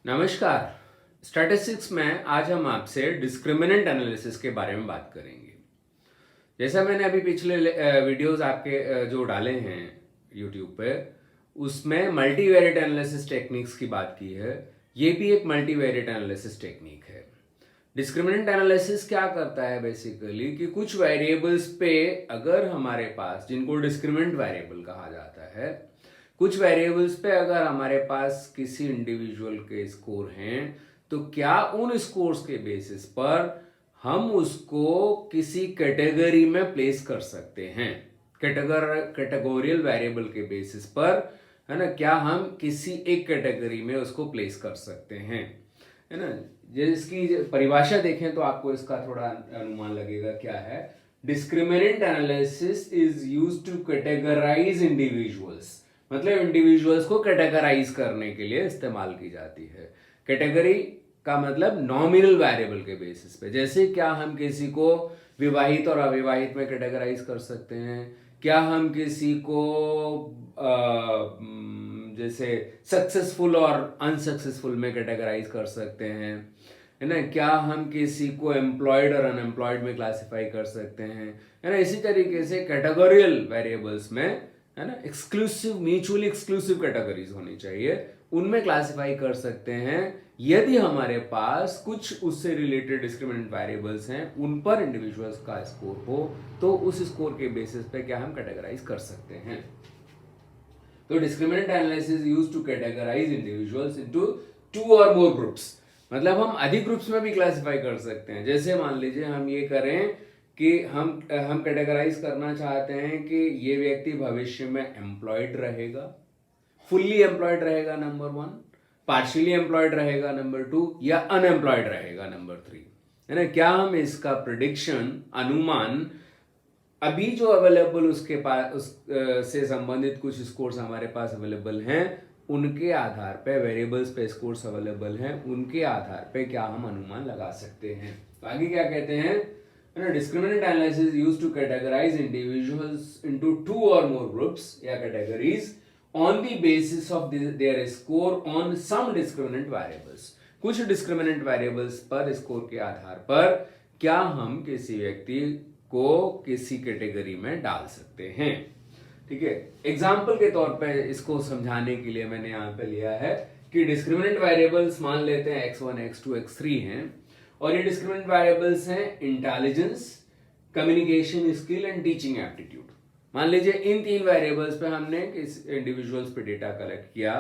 नमस्कार। स्टैटिस्टिक्स में आज हम आपसे डिस्क्रिमिनेंट एनालिसिस के बारे में बात करेंगे। जैसा मैंने अभी पिछले वीडियोस आपके जो डाले हैं यूट्यूब पे, उसमें मल्टीवेरिएट एनालिसिस टेक्निक्स की बात की है। ये भी एक मल्टीवेरिएट एनालिसिस टेक्निक है। डिस्क्रिमिनेंट एनालिसिस क्या करता है बेसिकली कि कुछ वेरिएबल्स पे अगर हमारे पास, जिनको डिस्क्रिमिनेंट वेरिएबल कहा जाता है, कुछ वेरिएबल्स पे अगर हमारे पास किसी इंडिविजुअल के स्कोर हैं तो क्या उन स्कोर्स के बेसिस पर हम उसको किसी कैटेगरी में प्लेस कर सकते हैं। कैटेगोरियल वेरिएबल के बेसिस पर, है ना, क्या हम किसी एक कैटेगरी में उसको प्लेस कर सकते हैं, है ना। जिसकी परिभाषा देखें तो आपको इसका थोड़ा अनुमान लगेगा क्या है। Discriminant analysis is used to categorise individuals, मतलब इंडिविजुअल्स को कैटेगराइज करने के लिए इस्तेमाल की जाती है। कैटेगरी का मतलब नॉमिनल वेरिएबल के बेसिस पे। जैसे क्या हम किसी को विवाहित और अविवाहित में कैटेगराइज कर सकते हैं, क्या हम किसी को जैसे सक्सेसफुल और अनसक्सेसफुल में कैटेगराइज कर सकते हैं, है ना। क्या हम किसी को एम्प्लॉयड और अनएम्प्लॉयड में क्लासिफाई कर सकते हैं, है ना। इसी तरीके से कैटेगोरियल वेरिएबल्स में, है ना, एक्सक्लूसिव, म्यूचुअली एक्सक्लूसिव कैटेगरीज होनी चाहिए, उनमें क्लासिफाई कर सकते हैं। यदि हमारे पास कुछ उससे रिलेटेड डिस्क्रिमिनेंट वेरिएबल्स हैं, उन पर इंडिविजुअल्स का स्कोर हो, तो उस स्कोर के बेसिस पे क्या हम कैटेगराइज कर सकते हैं। तो discriminant analysis used to categorise individuals into 2 or more groups, मतलब हम अधिक ग्रुप्स में भी क्लासिफाई कर सकते हैं। जैसे मान लीजिए हम ये करें कि हम कैटेगराइज करना चाहते हैं कि ये व्यक्ति भविष्य में एम्प्लॉयड रहेगा, फुल्ली एम्प्लॉयड रहेगा नंबर 1, पार्शियली एम्प्लॉयड रहेगा नंबर 2, या अनएम्प्लॉयड रहेगा नंबर 3, है ना। क्या हम इसका प्रिडिक्शन, अनुमान, अभी जो अवेलेबल उसके पास से संबंधित कुछ स्कोर्स हमारे पास अवेलेबल हैं, उनके आधार पे, वेरिएबल्स पे स्कोर्स अवेलेबल हैं, उनके आधार पे क्या हम अनुमान लगा सकते हैं। तो आगे क्या कहते हैं, discriminant analysis used to categorise individuals into 2 or more groups या categories on the basis of their score on some discriminant variables. कुछ डिस्क्रिमिनेंट वेरिएबल्स पर स्कोर के आधार पर क्या हम किसी व्यक्ति को किसी कैटेगरी में डाल सकते हैं। ठीक है, एग्जाम्पल के तौर पे इसको समझाने के लिए मैंने यहां पे लिया है कि डिस्क्रिमिनेंट वेरिएबल्स मान लेते हैं x1, x2, x3 हैं, और ये डिस्क्रिमिनेंट वेरिएबल्स हैं intelligence, communication skill and teaching aptitude. मान लीजिए इन 3 वेरिएबल्स पे हमने किस इंडिविजुअल्स पे डेटा कलेक्ट किया,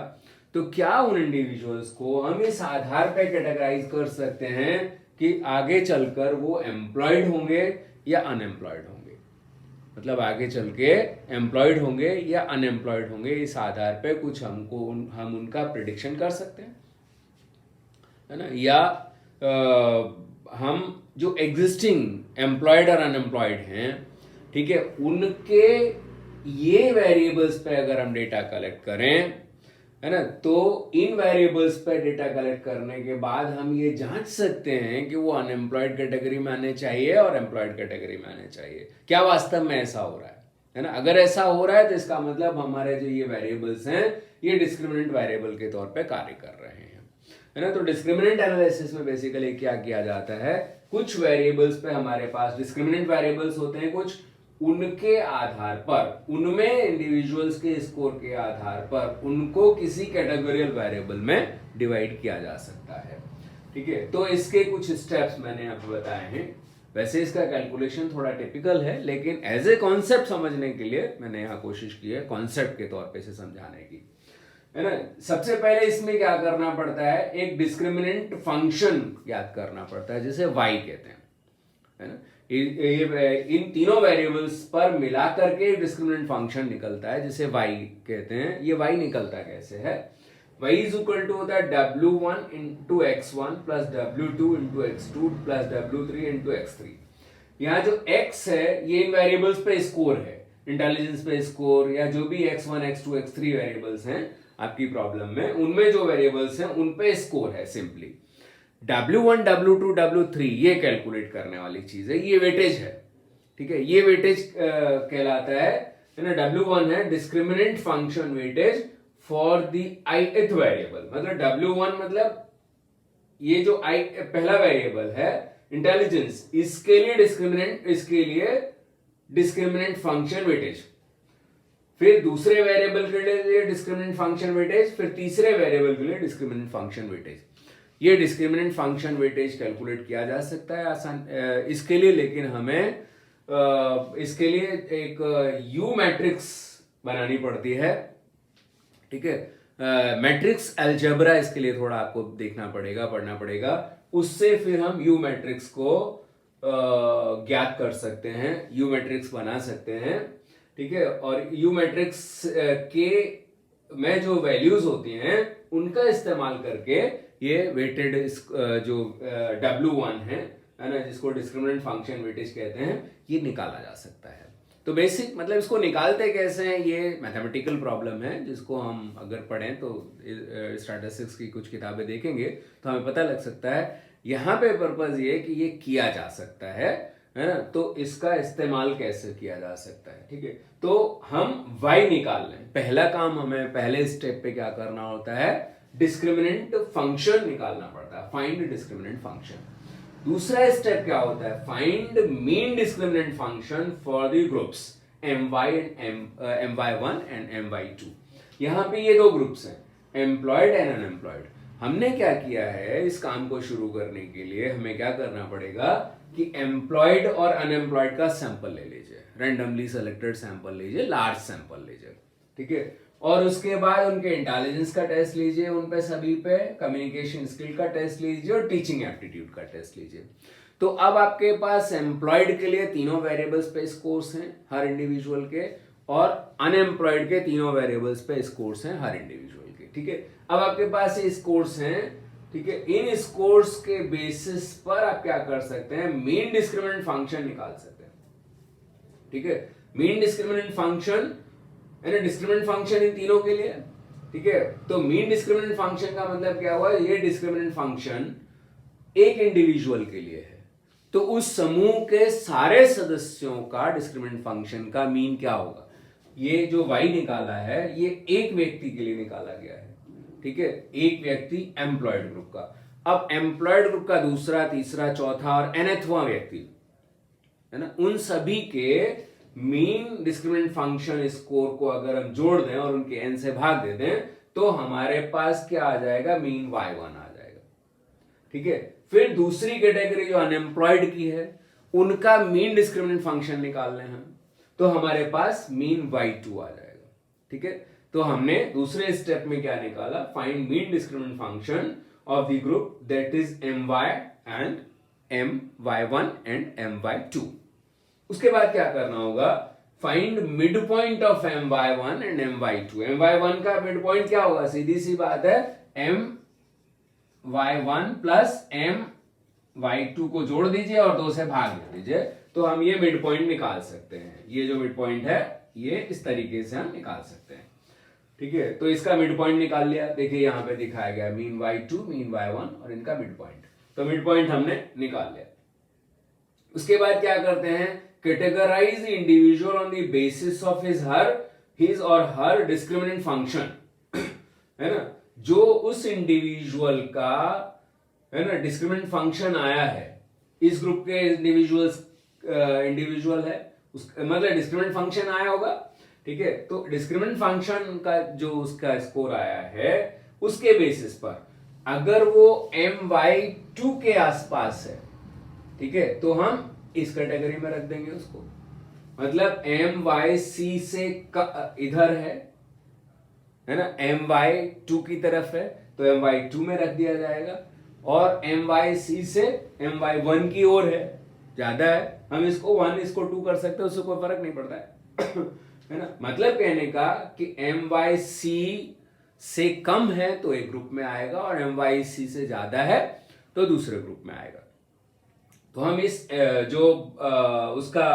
तो क्या उन इंडिविजुअल्स को हम इस आधार पे कैटेगराइज कर सकते हैं कि आगे चलकर वो एम्प्लॉयड होंगे या अनएम्प्लॉयड होंगे, मतलब आगे चल के एम्प्लॉयड होंगे या अनएम्प्लॉयड होंगे, इस आधार पे कुछ हम उनका प्रिडिक्शन कर सकते हैं, है ना। या हम जो एग्जिस्टिंग एम्प्लॉयड और अनएम्प्लॉयड हैं, ठीक है, उनके ये वेरिएबल्स पे अगर हम डेटा कलेक्ट करें, है ना, तो इन वेरिएबल्स पे डेटा कलेक्ट करने के बाद हम ये जांच सकते हैं कि वो अनएम्प्लॉयड कैटेगरी में आने चाहिए और एम्प्लॉयड कैटेगरी में आने चाहिए। क्या वास्तव में ऐसा हो रहा है ना। अगर ऐसा हो रहा है तो इसका मतलब हमारे जो ये वेरिएबल्स हैं, ये डिस्क्रिमिनेंट वेरिएबल के तौर पे कार्य कर रहे हैं, है ना। तो डिस्क्रिमिनेंट एनालिसिस में बेसिकली क्या किया जाता है, कुछ वेरिएबल्स पे हमारे पास डिस्क्रिमिनेंट वेरिएबल्स होते हैं कुछ, उनके आधार पर, उनमें इंडिविजुअल्स के स्कोर के आधार पर उनको किसी कैटेगोरियल वेरिएबल में डिवाइड किया जा सकता है। ठीक है, तो इसके कुछ स्टेप्स मैंने आपको बताए हैं। वैसे इसका कैलकुलेशन थोड़ा टिपिकल है, लेकिन एज ए कॉन्सेप्ट समझने के लिए मैंने यहाँ कोशिश की है कॉन्सेप्ट के तौर पे इसे समझाने की, है ना। सबसे पहले इसमें क्या करना पड़ता है, एक डिस्क्रिमिनेंट फंक्शन याद करना पड़ता है, जिसे y कहते हैं, है ना। इन तीनों वेरिएबल्स पर मिलाकर के डिस्क्रिमिनेंट फंक्शन निकलता है, जिसे y कहते हैं। ये y निकलता कैसे है, y is equal to the w1 into x1 plus w2 into x2 plus w3 into x3। यहाँ जो x है ये इन वेरिएबल्स पे स्कोर है, इंटेलिजेंस पे स्कोर, या जो भी x1, x2, x3 वेरिएबल्स हैं आपकी प्रॉब्लम में, उनमें जो वेरिएबल्स हैं उन पे स्कोर है। सिंपली W1, W2, W3 ये कैलकुलेट करने वाली चीज है, ये वेटेज है। ठीक है, ये वेटेज कहलाता है ना। W1 है discriminant function weightage for the ith variable, मतलब W1 मतलब ये जो आई पहला वेरिएबल है इंटेलिजेंस, इसके लिए डिस्क्रिमिनेंट फंक्शन वेटेज, फिर दूसरे वेरिएबल के लिए डिस्क्रिमिनेंट फंक्शन वेटेज, फिर तीसरे वेरिएबल के लिए डिस्क्रिमिनेंट फंक्शन वेटेज। ये डिस्क्रिमिनेंट फंक्शन वेटेज कैलकुलेट किया जा सकता है आसान इसके लिए, लेकिन हमें इसके लिए एक यू मैट्रिक्स बनानी पड़ती है, ठीक है। मैट्रिक्स अलजेब्रा इसके लिए थोड़ा आपको देखना पड़ेगा, पढ़ना पड़ेगा, उससे फिर हम यू मैट्रिक्स को ज्ञात कर सकते हैं, यू मैट्रिक्स बना सकते हैं, ठीक है। और यू मैट्रिक्स के में जो वैल्यूज होती हैं उनका इस्तेमाल करके ये वेटेड जो W1 है ना, जिसको डिस्क्रिमिनेंट फंक्शन वेटेज कहते हैं, ये निकाला जा सकता है। तो बेसिक मतलब इसको निकालते कैसे हैं, ये मैथमेटिकल प्रॉब्लम है जिसको हम अगर पढ़ें तो स्टैटिस्टिक्स की कुछ किताबें देखेंगे तो हमें पता लग सकता है। यहाँ पे पर्पज ये कि ये किया जा सकता है ना, तो इसका इस्तेमाल कैसे किया जा सकता है, ठीक है। तो हम y निकाल लें, पहला काम हमें पहले स्टेप पे क्या करना होता है, डिस्क्रिमिनेंट फंक्शन निकालना पड़ता है, फाइंड डिस्क्रिमिनेंट फंक्शन। दूसरा स्टेप क्या होता है, find mean discriminant function for the groups my1 and my2। यहाँ पे ये दो ग्रुप्स हैं, एम्प्लॉयड एंड अनएम्प्लॉयड। हमने क्या किया है, इस काम को शुरू करने के लिए हमें क्या करना पड़ेगा कि एम्प्लॉयड और अनएम्प्लॉयड का सैंपल ले लीजिए, रैंडमली सेलेक्टेड सैंपल लीजिए, लार्ज सैंपल लीजिए, ठीक है। और उसके बाद उनके इंटेलिजेंस का टेस्ट लीजिए, उन पे सभी पे कम्युनिकेशन स्किल का टेस्ट लीजिए और टीचिंग एप्टीट्यूड का टेस्ट लीजिए। तो अब आपके पास एम्प्लॉयड के लिए तीनों वेरिएबल्स पे स्कोर्स हैं हर इंडिविजुअल के, और अनएम्प्लॉयड के तीनों वेरिएबल्स पे स्कोर्स हैं हर इंडिविजुअल के, ठीक है। अब आपके पास ये स्कोर्स हैं, ठीक है। इन स्कोर्स के बेसिस पर आप क्या कर सकते हैं, मीन डिस्क्रिमिनेंट फंक्शन निकाल सकते हैं, ठीक है। मीन डिस्क्रिमिनेंट फंक्शन है ना, डिस्क्रिमिनेंट फंक्शन इन तीनों के लिए, ठीक है। तो मीन डिस्क्रिमिनेंट फंक्शन का मतलब क्या हुआ, ये डिस्क्रिमिनेंट फंक्शन एक इंडिविजुअल के लिए है, तो उस समूह के सारे सदस्यों का डिस्क्रिमिनेंट फंक्शन का मीन क्या होगा। ये जो y निकाला है ये एक व्यक्ति के लिए निकाला गया है, ठीक है, एक व्यक्ति एम्प्लॉयड ग्रुप का। अब एम्प्लॉयड ग्रुप का दूसरा, तीसरा, चौथा और nthवां व्यक्ति है ना, उन सभी के मीन डिस्क्रिमिनेंट फंक्शन स्कोर को अगर हम जोड़ दें और उनके n से भाग दे दें तो हमारे पास क्या आ जाएगा, मीन y1 आ जाएगा, ठीक है। फिर दूसरी कैटेगरी जो अनएम्प्लॉयड की है उनका मीन डिस्क्रिमिनेंट फंक्शन निकाल लें हम, तो हमारे पास मीन y2 आ जाएगा, ठीक है। तो हमने दूसरे स्टेप में क्या निकाला, find mean discriminant function of the group that is my and my1 and my2। उसके बाद क्या करना होगा, find mid point of my1 and my2। my1 का मिड पॉइंट क्या होगा, सीधी सी बात है, my1 प्लस my2 को जोड़ दीजिए और 2 से भाग दे दीजिए, तो हम ये मिड पॉइंट निकाल सकते हैं। ये जो मिड पॉइंट है ये इस तरीके से हम निकाल सकते हैं, ठीक है। तो इसका मिड पॉइंट निकाल लिया, देखिए यहां पे दिखाया गया मीन y2 मीन y1 और इनका मिड पॉइंट, तो मिड पॉइंट हमने निकाल लिया। उसके बाद क्या करते हैं, categorise individual on the basis of his or her discriminant function, है ना, जो उस इंडिविजुअल का है ना डिस्क्रिमिनेंट फंक्शन आया है, इस ग्रुप के इंडिविजुअल है मतलब डिस्क्रिमिनेंट फंक्शन आया होगा, ठीक है। तो डिस्क्रिमिनेंट फंक्शन का जो उसका स्कोर आया है उसके बेसिस पर अगर वो my2 के आसपास है, ठीक है, तो हम इस कैटेगरी में रख देंगे उसको, मतलब myc से इधर है ना, my2 की तरफ है तो my2 में रख दिया जाएगा, और myc से my1 की ओर है, ज्यादा है, हम इसको 1 इसको 2 कर सकते हैं, उससे कोई फर्क नहीं पड़ता है ना। मतलब कहने का कि myc से कम है तो एक ग्रुप में आएगा और myc से ज्यादा है तो दूसरे ग्रुप में आएगा। तो हम इस जो उसका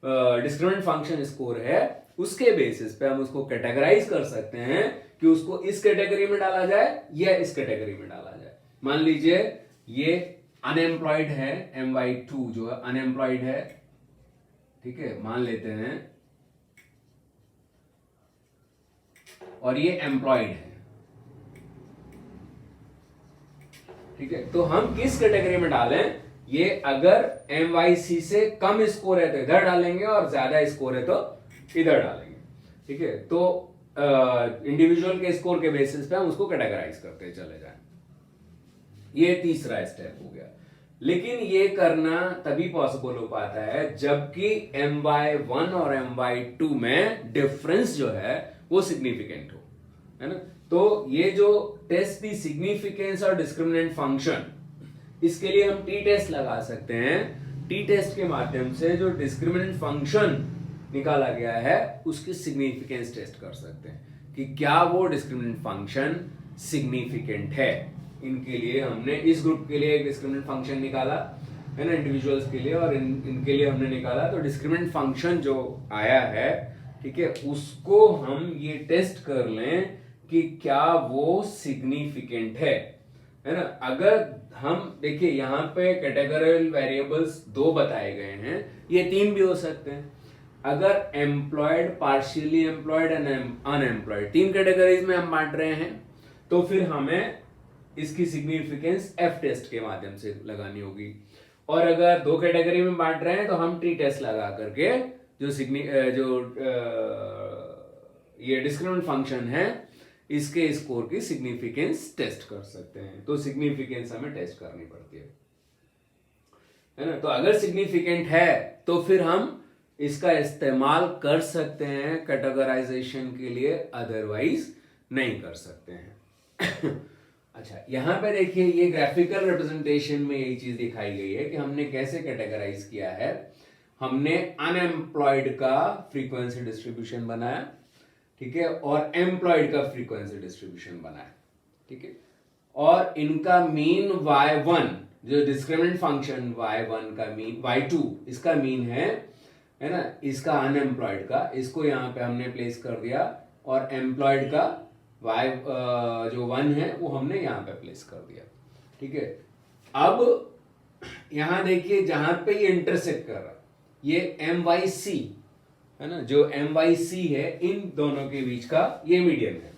डिस्क्रिमिनेंट फंक्शन स्कोर है उसके बेसिस पे हम उसको कैटेगराइज कर सकते हैं कि उसको इस कैटेगरी में डाला जाए या इस कैटेगरी में डाला जाए। मान लीजिए ये अनएम्प्लॉयड है, my2 जो है अनएम्प्लॉयड है, ठीक है, मान लेते हैं, और ये एम्प्लॉयड है, ठीक है, तो हम किस कैटेगरी में डालें, ये अगर MYC से कम स्कोर है तो इधर डालेंगे और ज्यादा स्कोर है तो इधर डालेंगे। ठीक है, तो इंडिविजुअल के स्कोर के बेसिस पे हम उसको कैटेगराइज करते चले जाएं। ये तीसरा स्टेप हो गया। लेकिन ये करना तभी पॉसिबल हो पाता है जबकि MY1 और MY2 में डिफरेंस जो है वो सिग्निफिकेंट हो, है ना। तो ये जो टेस्ट दी सिग्निफिकेंस और डिस्क्रिमिनेंट फंक्शन, इसके लिए हम टी टेस्ट लगा सकते हैं। टी टेस्ट के माध्यम से जो डिस्क्रिमिनेंट फंक्शन निकाला गया है उसकी सिग्निफिकेंस टेस्ट कर सकते हैं कि क्या वो डिस्क्रिमिनेंट फंक्शन सिग्निफिकेंट है। इनके लिए हमने इस ग्रुप के लिए एक डिस्क्रिमिनेंट फंक्शन निकाला है ना, इंडिविजुअल्स के लिए, और इनके लिए हमने निकाला। तो डिस्क्रिमिनेंट फंक्शन जो आया है, ठीक है, उसको हम ये टेस्ट कर लें कि क्या वो सिग्निफिकेंट है ना। अगर हम देखिए यहाँ पे कैटेगरियल वेरिएबल्स 2 बताए गए हैं, ये 3 भी हो सकते हैं। अगर employed, partially employed and unemployed 3 categories में हम बांट रहे हैं, तो फिर हमें इसकी सिग्निफिकेंस एफ टेस्ट के माध्यम से लगानी होगी। और अगर 2 कैटेगरी में बांट रहे हैं तो हम टी टेस्ट लगा करके ये डिस्क्रिमिनेंट फंक्शन है इसके स्कोर की सिग्निफिकेंस टेस्ट कर सकते हैं। तो सिग्निफिकेंस हमें टेस्ट करनी पड़ती है ना। तो अगर सिग्निफिकेंट है तो फिर हम इसका इस्तेमाल कर सकते हैं कैटेगराइजेशन के लिए, अदरवाइज नहीं कर सकते हैं। अच्छा, यहां पे देखिए ये ग्राफिकल रिप्रेजेंटेशन में यही चीज दिखाई गई है कि हमने कैसे कैटेगराइज किया है। हमने अनएम्प्लॉयड का फ्रीक्वेंसी डिस्ट्रीब्यूशन बनाया, ठीक है, और एम्प्लॉयड का फ्रीक्वेंसी डिस्ट्रीब्यूशन बनाया, ठीक है, और इनका मीन y1, जो डिस्क्रिमिनेंट फंक्शन y1 का मीन, y2 इसका मीन है ना, इसका अनएम्प्लॉयड का, इसको यहाँ पे हमने प्लेस कर दिया, और एम्प्लॉयड का y जो 1 है वो हमने यहाँ पे प्लेस कर दिया, ठीक है। अब यहाँ देखिए जहां पे ये इंटरसेक्ट कर रहा है, ये MYC है ना, जो MYC है इन दोनों के बीच का ये मीडियन है।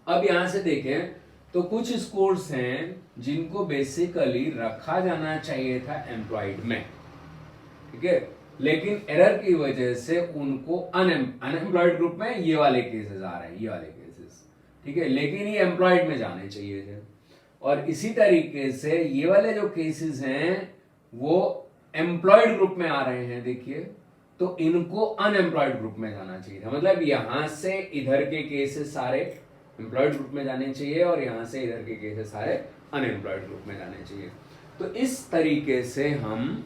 अब यहां से देखें तो कुछ स्कोर्स हैं जिनको बेसिकली रखा जाना चाहिए था एम्प्लॉयड में, ठीक है, लेकिन एरर की वजह से उनको अनएम्प्लॉयड ग्रुप में ये वाले केसेस आ रहे हैं, ये वाले केसेस, ठीक है, लेकिन ये एम्प्लॉयड में जाने चाहिए थे। और इसी तरीके से ये वाले जो केसेस हैं वो एम्प्लॉयड ग्रुप में आ रहे हैं, देखिए, तो इनको अनएम्प्लॉयड ग्रुप में जाना चाहिए था। मतलब यहां से इधर के केसेस सारे एम्प्लॉयड ग्रुप में जाने चाहिए और यहां से इधर के केसेस सारे अनएम्प्लॉयड ग्रुप में जाने चाहिए। तो इस तरीके से हम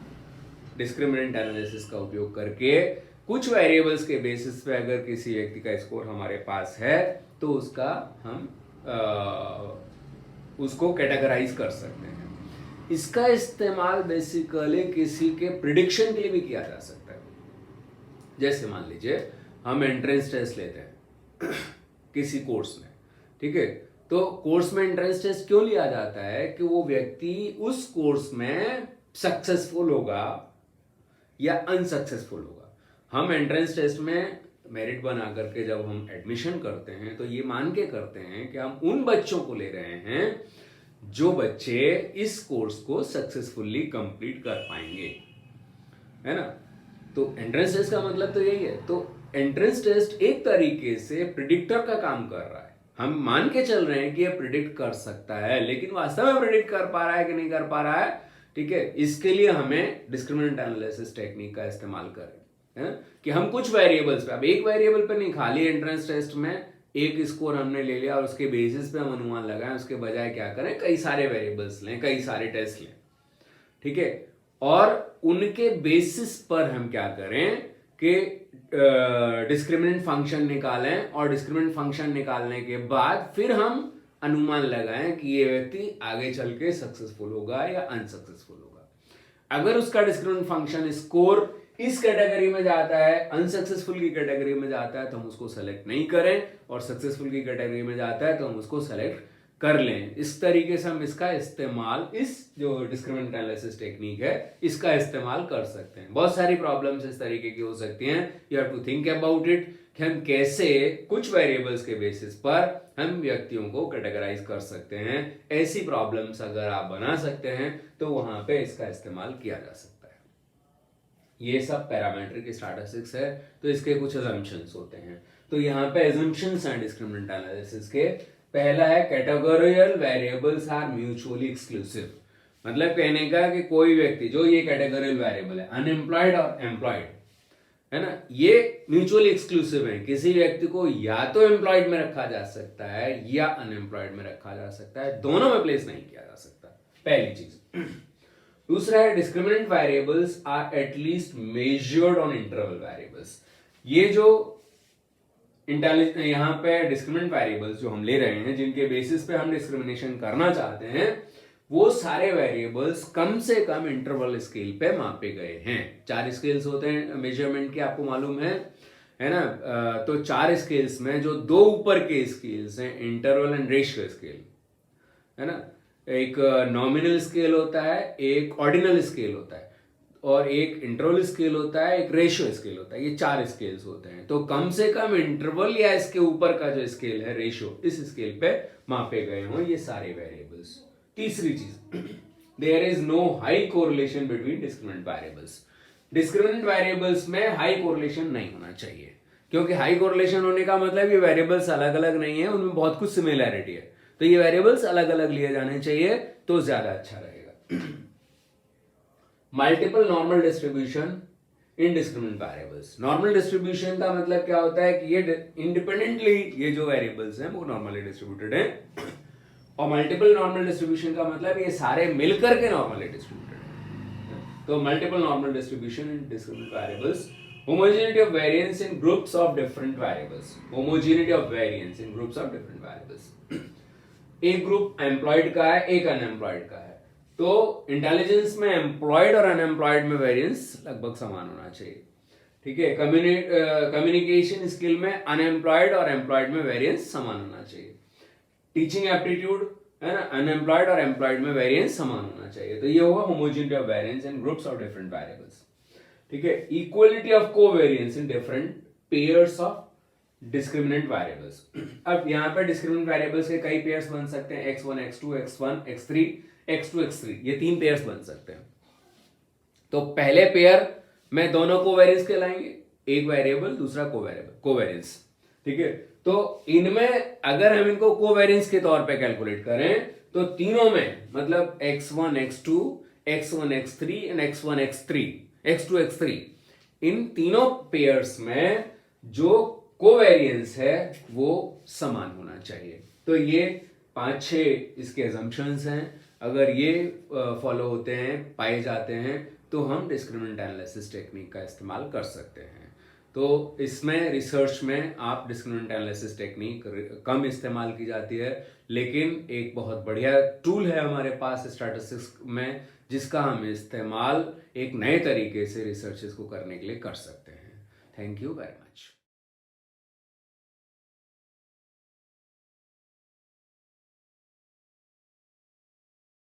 डिस्क्रिमिनेंट एनालिसिस का उपयोग करके कुछ वेरिएबल्स के बेसिस पे अगर किसी व्यक्ति का स्कोर हमारे पास है तो उसका हम उसको कैटेगराइज कर सकते हैं। इसका इस्तेमाल बेसिकली किसी के प्रिडिक्शन के लिए भी किया जा सकता है। जैसे मान लीजिए हम एंट्रेंस टेस्ट लेते हैं किसी कोर्स में, ठीक है, तो कोर्स में एंट्रेंस टेस्ट क्यों लिया जाता है कि वो व्यक्ति उस कोर्स में सक्सेसफुल होगा या अनसक्सेसफुल होगा। हम एंट्रेंस टेस्ट में मेरिट बना करके जब हम एडमिशन करते हैं तो ये मान के करते हैं कि हम उन बच्चों को ले रहे हैं जो बच्चे इस कोर्स को सक्सेसफुली कंप्लीट कर पाएंगे, है ना। तो एंट्रेंस टेस्ट का मतलब तो यही है। तो एंट्रेंस टेस्ट एक तरीके से प्रिडिक्टर का काम कर रहा है। हम मान के चल रहे हैं कि ये प्रिडिक्ट कर सकता है, लेकिन वास्तव में प्रिडिक्ट कर पा रहा है कि नहीं कर पा रहा है, ठीक है, इसके लिए हमें डिस्क्रिमिनेंट एनालिसिस टेक्निक का इस्तेमाल करें, है कि हम कुछ वेरिएबल्स पे, अब एक वेरिएबल पे नहीं, खाली एंट्रेंस टेस्ट में एक स्कोर हमने ले लिया और उसके बेसिस पे हम अनुमान लगाएं, उसके बजाय क्या करें, कई सारे वेरिएबल्स लें, कई सारे टेस्ट लें, ठीक है, और उनके बेसिस पर हम क्या करें कि डिस्क्रिमिनेंट फंक्शन निकालें, और डिस्क्रिमिनेंट फंक्शन निकालने के बाद फिर हम अनुमान लगाएं कि ये व्यक्ति आगे चल के सक्सेसफुल होगा या अनसक्सेसफुल होगा। अगर उसका डिस्क्रिमिनेंट फंक्शन स्कोर इस कैटेगरी में जाता है, अनसक्सेसफुल की कैटेगरी में जाता है, तो हम उसको सेलेक्ट नहीं करें, और सक्सेसफुल की कैटेगरी में जाता है तो हम उसको सेलेक्ट कर लें। इस तरीके से हम इसका इस्तेमाल, इस जो डिस्क्रिमिनेंट एनालिसिस टेक्निक है इसका इस्तेमाल कर सकते हैं। बहुत सारी प्रॉब्लम्स इस तरीके की हो सकती हैं, you have to think about it कि हम कैसे कुछ वेरिएबल्स के बेसिस पर हम व्यक्तियों को कैटेगराइज कर सकते हैं। ऐसी प्रॉब्लम्स अगर आप बना सकते हैं तो वहां पे इसका इस्तेमाल किया जा सकता है। ये सब पैरामीट्रिक स्टैटिस्टिक्स है, तो इसके कुछ अजम्पशंस होते हैं। तो यहाँ पे अजम्पशंस हैं डिस्क्रिमिनेंट एनालिसिस के। पहला है कैटेगोरियल वेरिएबल्स आर म्यूचुअली एक्सक्लूसिव। मतलब कहने का कि कोई व्यक्ति, जो ये कैटेगोरियल वेरिएबल है अनएम्प्लॉयड और एम्प्लॉयड, है ना, ये म्यूचुअली एक्सक्लूसिव है। किसी व्यक्ति को या तो एम्प्लॉयड में रखा जा सकता है या अनएम्प्लॉयड में रखा जा सकता है, दोनों में प्लेस नहीं किया जा सकता, पहली चीज। दूसरा है discriminant variables are at least measured on interval variables. ये जो यहाँ पे डिस्क्रिमिनेंट वेरिएबल्स जो हम ले रहे हैं, जिनके बेसिस पे हम डिस्क्रिमिनेशन करना चाहते हैं, वो सारे वेरिएबल्स कम से कम इंटरवल स्केल पे मापे गए हैं। 4 स्केल्स होते हैं मेजरमेंट के, आपको मालूम है ना। तो 4 स्केल्स में जो 2 ऊपर के स्केल्स हैं, इंटरवल एंड रेशियो स्केल, है ना, एक नॉमिनल स्केल होता है, एक ऑर्डिनल स्केल होता है, और एक इंटरवल स्केल होता है, एक रेशियो स्केल होता है। ये 4 स्केल्स होते हैं। तो कम से कम इंटरवल या इसके ऊपर का जो स्केल है, रेशियो, इस स्केल पे मापे गए हों ये सारे वेरिएबल्स। तीसरी चीज, there is no high correlation between discriminant variables. Discriminant variables में हाई कोरिलेशन नहीं होना चाहिए, क्योंकि हाई कोरिलेशन होने का मतलब ये वेरिएबल्स अलग अलग नहीं है, उनमें बहुत कुछ सिमिलैरिटी है। तो ये वेरिएबल्स अलग अलग लिए जाने चाहिए तो ज्यादा अच्छा रहेगा। Multiple normal distribution in discriminant variables. Normal distribution का मतलब क्या होता है कि ये इंडिपेंडेंटली ये जो वेरिएबल्स हैं वो नॉर्मली डिस्ट्रीब्यूटेड हैं, और मल्टीपल नॉर्मल डिस्ट्रीब्यूशन का मतलब ये सारे मिलकर के नॉर्मली डिस्ट्रीब्यूटेड हैं। तो multiple normal distribution in discriminant variables, homogeneity of variance in groups of different variables. Homogeneity of variance in groups of different variables. एक ग्रुप एम्प्लॉयड का है, एक अनएम्प्लॉयड का है, तो इंटेलिजेंस में एम्प्लॉयड और अनएम्प्लॉयड में वेरिएंस लगभग समान होना चाहिए। ठीक है, कम्युनिकेशन स्किल में अनएम्प्लॉयड और एम्प्लॉयड में वेरिएंस समान होना चाहिए। टीचिंग एप्टीट्यूड, है ना, अनएम्प्लॉयड और एम्प्लॉयड में वेरिएंस समान होना चाहिए। तो ये होगा homogeneity of variance in groups of different variables. ठीक है, equality of covariance in different pairs of discriminant variables. अब यहां पर डिस्क्रिमिनेंट वेरिएबल्स के कई पेयर्स बन सकते हैं, x1 x2 x1 x3 x2 x3, ये 3 पेयर्स बन सकते हैं। तो पहले पेयर में दोनों कोवेरिएंस कहलाएंगे, एक वेरिएबल दूसरा कोवेरिएंस। ठीक है, तो इनमें अगर हम इनको कोवेरिएंस के तौर पे कैलकुलेट करें तो तीनों में, मतलब x1 x2 x1 x3 and x1 x3 x2 x3, इन तीनों पेयर्स में जो कोवेरिएंस है वो समान होना चाहिए। तो ये 5-6 इसके असम्पशंस हैं। अगर ये फॉलो होते हैं, पाए जाते हैं, तो हम डिस्क्रिमिनेंट एनालिसिस टेक्निक का इस्तेमाल कर सकते हैं। तो इसमें रिसर्च में आप डिस्क्रिमिनेंट एनालिसिस टेक्निक कम इस्तेमाल की जाती है, लेकिन एक बहुत बढ़िया टूल है हमारे पास स्टैटिस्टिक्स में, जिसका हम इस्तेमाल एक नए तरीके से रिसर्चेस को करने के लिए कर सकते हैं। Thank you very much.